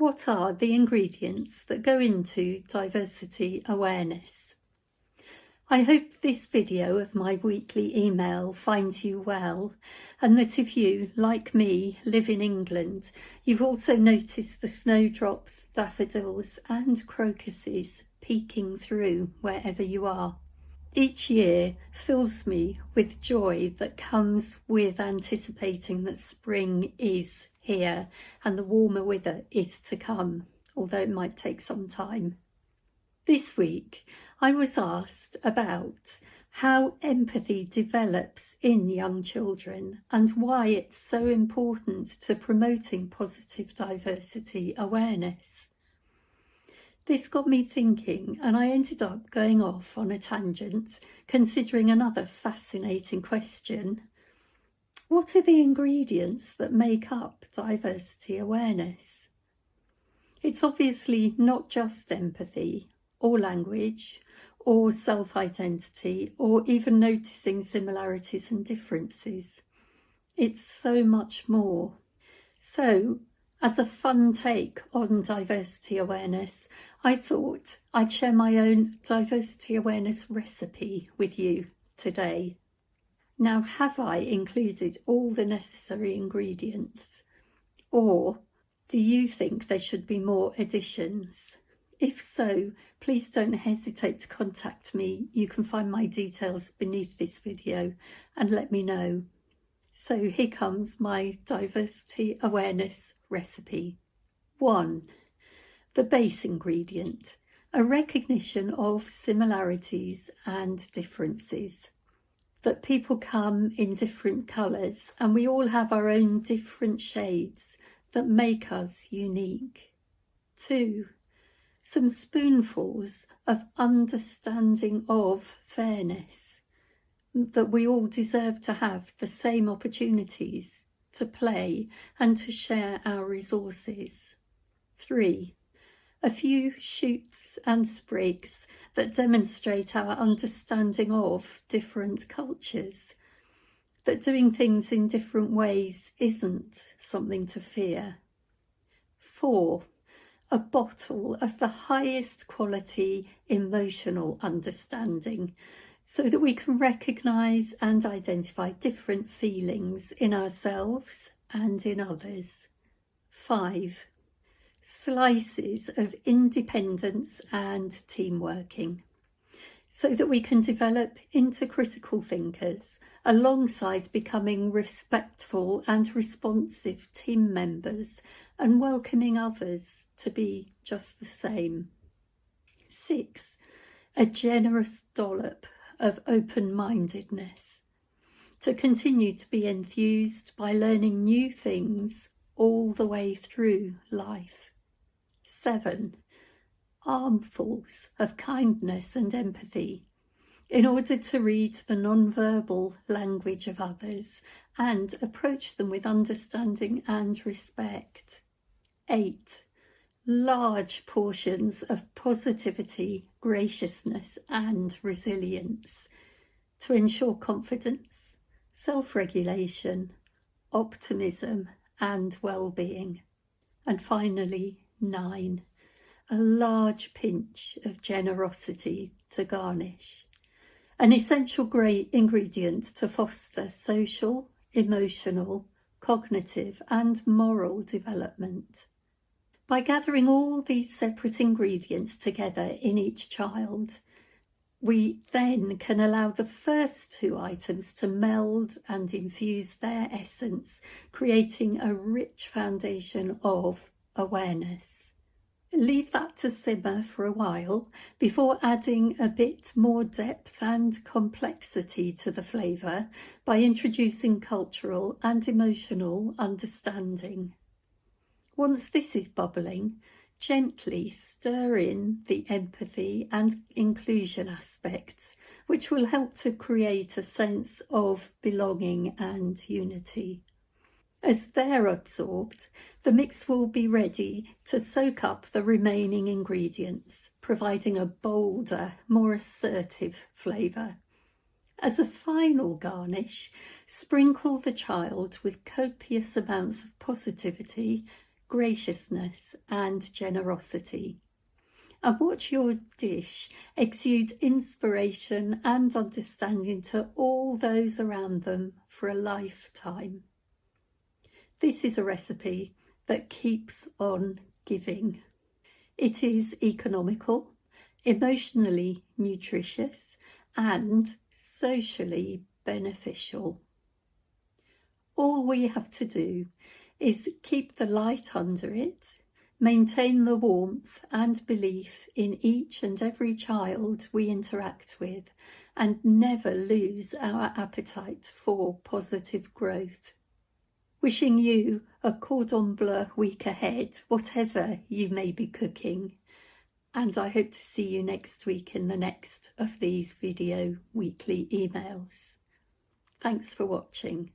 What are the ingredients that go into diversity awareness? I hope this video of my weekly email finds you well, and that if you, like me, live in England, you've also noticed the snowdrops, daffodils and crocuses peeking through wherever you are. Each year fills me with joy that comes with anticipating that spring is here and the warmer weather is to come, although it might take some time. This week I was asked about how empathy develops in young children and why it's so important to promoting positive diversity awareness. This got me thinking, and I ended up going off on a tangent, considering another fascinating question. What are the ingredients that make up diversity awareness? It's obviously not just empathy, or language, or self-identity, or even noticing similarities and differences. It's so much more. So, as a fun take on diversity awareness, I thought I'd share my own diversity awareness recipe with you today. Now, have I included all the necessary ingredients? Or do you think there should be more additions? If so, please don't hesitate to contact me. You can find my details beneath this video and let me know. So here comes my diversity awareness recipe. 1. The base ingredient, a recognition of similarities and differences. That people come in different colours and we all have our own different shades that make us unique. 2. Some spoonfuls of understanding of fairness, that we all deserve to have the same opportunities to play and to share our resources. 3. A few shoots and sprigs that demonstrate our understanding of different cultures, that doing things in different ways isn't something to fear. 4. A bottle of the highest quality emotional understanding, so that we can recognise and identify different feelings in ourselves and in others. 5. Slices of independence and team working, so that we can develop into critical thinkers alongside becoming respectful and responsive team members and welcoming others to be just the same. 6. A generous dollop of open-mindedness, to continue to be enthused by learning new things all the way through life. 7. Armfuls of kindness and empathy, in order to read the non-verbal language of others and approach them with understanding and respect. 8. Large portions of positivity, graciousness and resilience, to ensure confidence, self-regulation, optimism and well-being. And finally, 9. A large pinch of generosity to garnish, an essential ingredient to foster social, emotional, cognitive and moral development. By gathering all these separate ingredients together in each child, we then can allow the first 2 items to meld and infuse their essence, creating a rich foundation of awareness. Leave that to simmer for a while before adding a bit more depth and complexity to the flavour by introducing cultural and emotional understanding. Once this is bubbling, gently stir in the empathy and inclusion aspects, which will help to create a sense of belonging and unity. As they're absorbed, the mix will be ready to soak up the remaining ingredients, providing a bolder, more assertive flavour. As a final garnish, sprinkle the child with copious amounts of positivity, graciousness and generosity. And watch your dish exude inspiration and understanding to all those around them for a lifetime. This is a recipe that keeps on giving. It is economical, emotionally nutritious, and socially beneficial. All we have to do is keep the light under it, maintain the warmth and belief in each and every child we interact with, and never lose our appetite for positive growth. Wishing you a cordon bleu week ahead, whatever you may be cooking. And I hope to see you next week in the next of these video weekly emails. Thanks for watching.